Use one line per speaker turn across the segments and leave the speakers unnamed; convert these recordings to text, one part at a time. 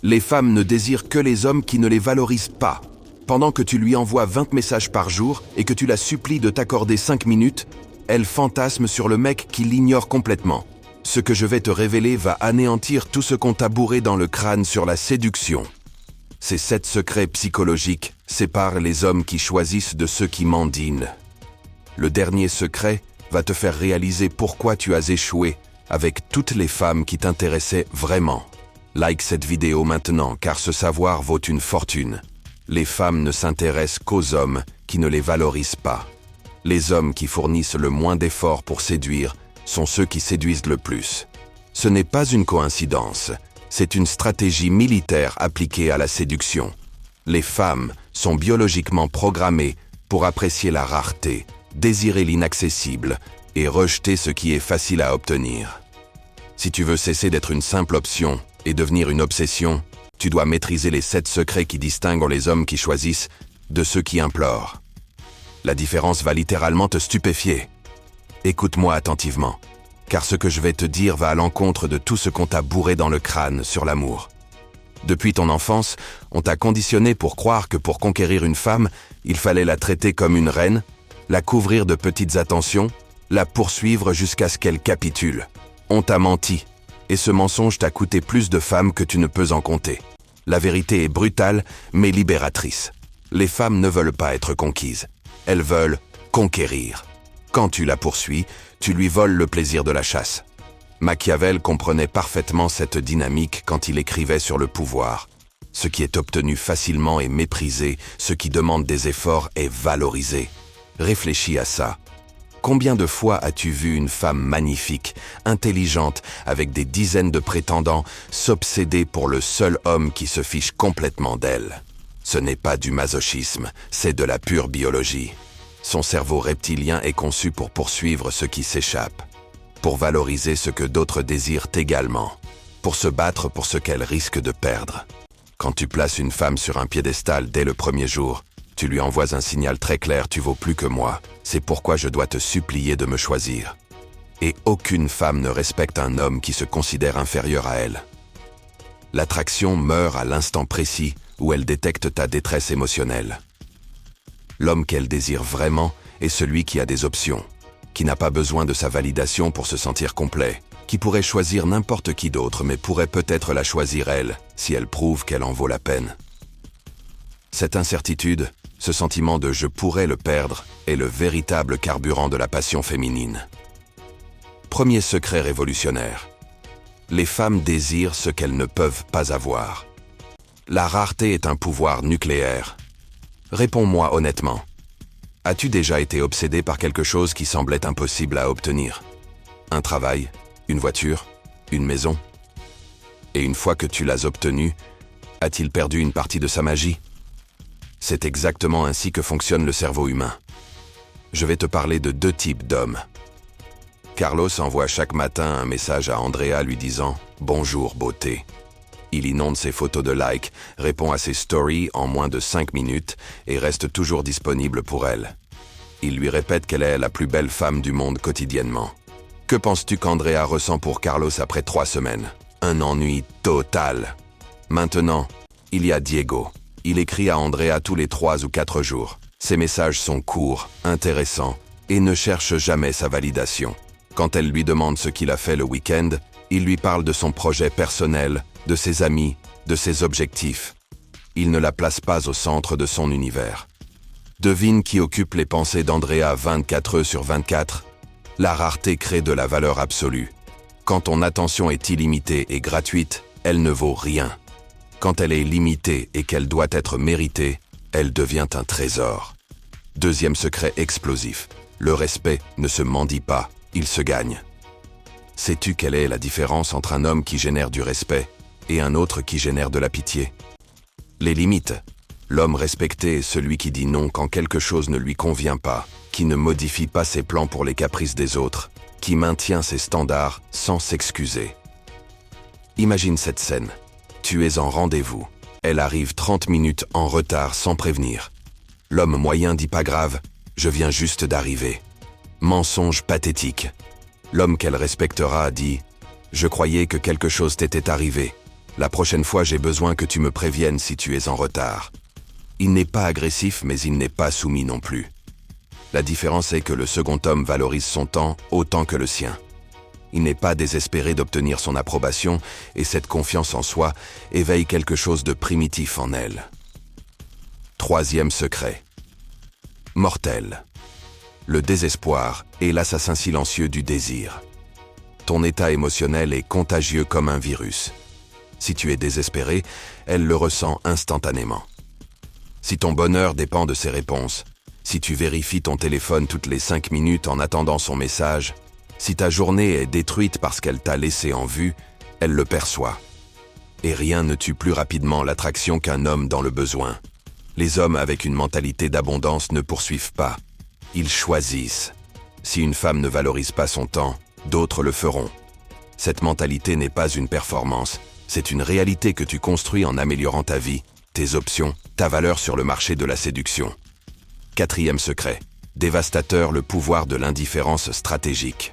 Les femmes ne désirent que les hommes qui ne les valorisent pas. Pendant que tu lui envoies 20 messages par jour et que tu la supplies de t'accorder 5 minutes, elle fantasme sur le mec qui l'ignore complètement. Ce que je vais te révéler va anéantir tout ce qu'on t'a bourré dans le crâne sur la séduction. Ces 7 secrets psychologiques séparent les hommes qui choisissent de ceux qui mendinent. Le dernier secret va te faire réaliser pourquoi tu as échoué avec toutes les femmes qui t'intéressaient vraiment. Like cette vidéo maintenant car ce savoir vaut une fortune. Les femmes ne s'intéressent qu'aux hommes qui ne les valorisent pas. Les hommes qui fournissent le moins d'efforts pour séduire sont ceux qui séduisent le plus. Ce n'est pas une coïncidence, c'est une stratégie militaire appliquée à la séduction. Les femmes sont biologiquement programmées pour apprécier la rareté, désirer l'inaccessible et rejeter ce qui est facile à obtenir. Si tu veux cesser d'être une simple option et devenir une obsession, tu dois maîtriser les 7 secrets qui distinguent les hommes qui choisissent de ceux qui implorent. La différence va littéralement te stupéfier. Écoute-moi attentivement, car ce que je vais te dire va à l'encontre de tout ce qu'on t'a bourré dans le crâne sur l'amour. Depuis ton enfance, on t'a conditionné pour croire que pour conquérir une femme, il fallait la traiter comme une reine, la couvrir de petites attentions, la poursuivre jusqu'à ce qu'elle capitule. On t'a menti, et ce mensonge t'a coûté plus de femmes que tu ne peux en compter. La vérité est brutale, mais libératrice. Les femmes ne veulent pas être conquises. Elles veulent conquérir. Quand tu la poursuis, tu lui voles le plaisir de la chasse. Machiavel comprenait parfaitement cette dynamique quand il écrivait sur le pouvoir. Ce qui est obtenu facilement est méprisé, ce qui demande des efforts est valorisé. Réfléchis à ça. Combien de fois as-tu vu une femme magnifique, intelligente, avec des dizaines de prétendants, s'obséder pour le seul homme qui se fiche complètement d'elle? Ce n'est pas du masochisme, c'est de la pure biologie. Son cerveau reptilien est conçu pour poursuivre ce qui s'échappe, pour valoriser ce que d'autres désirent également, pour se battre pour ce qu'elle risque de perdre. Quand tu places une femme sur un piédestal dès le premier jour, tu lui envoies un signal très clair, tu vaux plus que moi, c'est pourquoi je dois te supplier de me choisir. Et aucune femme ne respecte un homme qui se considère inférieur à elle. L'attraction meurt à l'instant précis où elle détecte ta détresse émotionnelle. L'homme qu'elle désire vraiment est celui qui a des options, qui n'a pas besoin de sa validation pour se sentir complet, qui pourrait choisir n'importe qui d'autre mais pourrait peut-être la choisir elle, si elle prouve qu'elle en vaut la peine. Cette incertitude, ce sentiment de « je pourrais le perdre » est le véritable carburant de la passion féminine. Premier secret révolutionnaire. Les femmes désirent ce qu'elles ne peuvent pas avoir. La rareté est un pouvoir nucléaire. Réponds-moi honnêtement. As-tu déjà été obsédé par quelque chose qui semblait impossible à obtenir? Un travail, une voiture, une maison? Et une fois que tu l'as obtenu, a-t-il perdu une partie de sa magie? C'est exactement ainsi que fonctionne le cerveau humain. Je vais te parler de 2 types d'hommes. Carlos envoie chaque matin un message à Andrea lui disant « Bonjour beauté ». Il inonde ses photos de likes, répond à ses stories en moins de 5 minutes et reste toujours disponible pour elle. Il lui répète qu'elle est la plus belle femme du monde quotidiennement. Que penses-tu qu'Andrea ressent pour Carlos après 3 semaines? Un ennui total. Maintenant, il y a Diego. Il écrit à Andrea tous les 3 ou 4 jours. Ses messages sont courts, intéressants et ne cherche jamais sa validation. Quand elle lui demande ce qu'il a fait le week-end, il lui parle de son projet personnel, de ses amis, de ses objectifs. Il ne la place pas au centre de son univers. Devine qui occupe les pensées d'Andrea 24 heures sur 24. La rareté crée de la valeur absolue. Quand ton attention est illimitée et gratuite, elle ne vaut rien. Quand elle est limitée et qu'elle doit être méritée, elle devient un trésor. Deuxième secret explosif. Le respect ne se mendie pas, il se gagne. Sais-tu quelle est la différence entre un homme qui génère du respect et un autre qui génère de la pitié? Les limites. L'homme respecté est celui qui dit non quand quelque chose ne lui convient pas, qui ne modifie pas ses plans pour les caprices des autres, qui maintient ses standards sans s'excuser. Imagine cette scène. Tu es en rendez-vous. Elle arrive 30 minutes en retard sans prévenir. L'homme moyen dit pas grave, je viens juste d'arriver. Mensonge pathétique. L'homme qu'elle respectera dit « Je croyais que quelque chose t'était arrivé. La prochaine fois, j'ai besoin que tu me préviennes si tu es en retard. Il n'est pas agressif, mais il n'est pas soumis non plus. La différence est que le second homme valorise son temps autant que le sien. Il n'est pas désespéré d'obtenir son approbation et cette confiance en soi éveille quelque chose de primitif en elle. Troisième secret. Mortel. Le désespoir est l'assassin silencieux du désir. Ton état émotionnel est contagieux comme un virus. Si tu es désespéré, elle le ressent instantanément. Si ton bonheur dépend de ses réponses, si tu vérifies ton téléphone toutes les 5 minutes en attendant son message, si ta journée est détruite parce qu'elle t'a laissé en vue, elle le perçoit. Et rien ne tue plus rapidement l'attraction qu'un homme dans le besoin. Les hommes avec une mentalité d'abondance ne poursuivent pas. Ils choisissent. Si une femme ne valorise pas son temps, d'autres le feront. Cette mentalité n'est pas une performance, c'est une réalité que tu construis en améliorant ta vie, tes options, ta valeur sur le marché de la séduction. Quatrième secret. Dévastateur, le pouvoir de l'indifférence stratégique.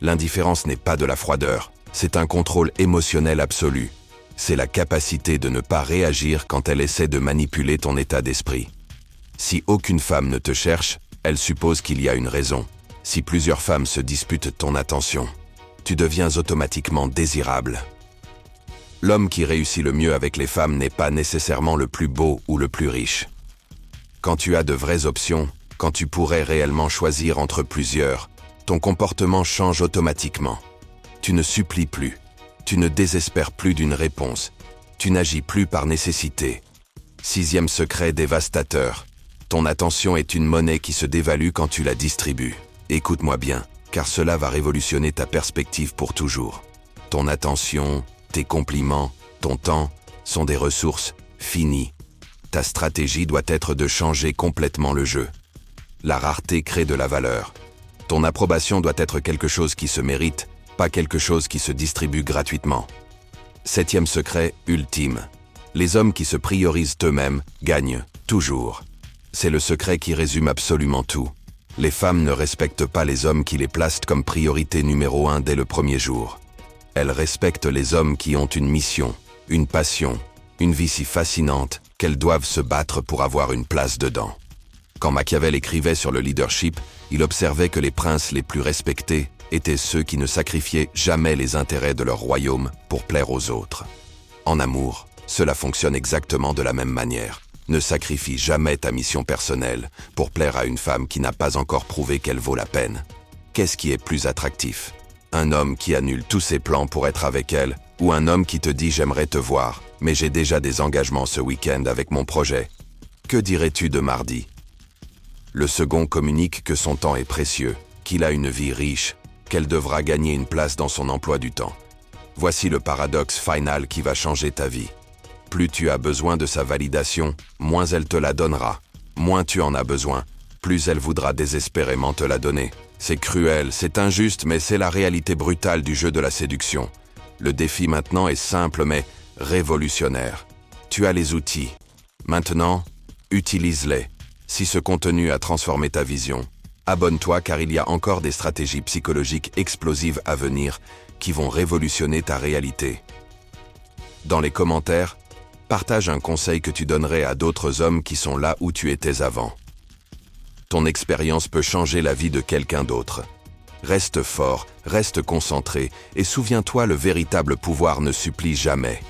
L'indifférence n'est pas de la froideur, c'est un contrôle émotionnel absolu. C'est la capacité de ne pas réagir quand elle essaie de manipuler ton état d'esprit. Si aucune femme ne te cherche, elle suppose qu'il y a une raison. Si plusieurs femmes se disputent ton attention, tu deviens automatiquement désirable. L'homme qui réussit le mieux avec les femmes n'est pas nécessairement le plus beau ou le plus riche. Quand tu as de vraies options, quand tu pourrais réellement choisir entre plusieurs, ton comportement change automatiquement. Tu ne supplies plus. Tu ne désespères plus d'une réponse. Tu n'agis plus par nécessité. Sixième secret dévastateur. Ton attention est une monnaie qui se dévalue quand tu la distribues. Écoute-moi bien, car cela va révolutionner ta perspective pour toujours. Ton attention, tes compliments, ton temps sont des ressources finies. Ta stratégie doit être de changer complètement le jeu. La rareté crée de la valeur. Ton approbation doit être quelque chose qui se mérite, pas quelque chose qui se distribue gratuitement. Septième secret ultime. Les hommes qui se priorisent eux-mêmes gagnent, toujours. C'est le secret qui résume absolument tout. Les femmes ne respectent pas les hommes qui les placent comme priorité numéro 1 dès le premier jour. Elles respectent les hommes qui ont une mission, une passion, une vie si fascinante qu'elles doivent se battre pour avoir une place dedans. Quand Machiavel écrivait sur le leadership, il observait que les princes les plus respectés étaient ceux qui ne sacrifiaient jamais les intérêts de leur royaume pour plaire aux autres. En amour, cela fonctionne exactement de la même manière. Ne sacrifie jamais ta mission personnelle pour plaire à une femme qui n'a pas encore prouvé qu'elle vaut la peine. Qu'est-ce qui est plus attractif? Un homme qui annule tous ses plans pour être avec elle, ou un homme qui te dit « j'aimerais te voir, mais j'ai déjà des engagements ce week-end avec mon projet ». Que dirais-tu de mardi? Le second communique que son temps est précieux, qu'il a une vie riche, qu'elle devra gagner une place dans son emploi du temps. Voici le paradoxe final qui va changer ta vie. Plus tu as besoin de sa validation, moins elle te la donnera. Moins tu en as besoin, plus elle voudra désespérément te la donner. C'est cruel, c'est injuste, mais c'est la réalité brutale du jeu de la séduction. Le défi maintenant est simple mais révolutionnaire. Tu as les outils. Maintenant, utilise-les. Si ce contenu a transformé ta vision, abonne-toi car il y a encore des stratégies psychologiques explosives à venir qui vont révolutionner ta réalité. Dans les commentaires, partage un conseil que tu donnerais à d'autres hommes qui sont là où tu étais avant. Ton expérience peut changer la vie de quelqu'un d'autre. Reste fort, reste concentré et souviens-toi, le véritable pouvoir ne supplie jamais.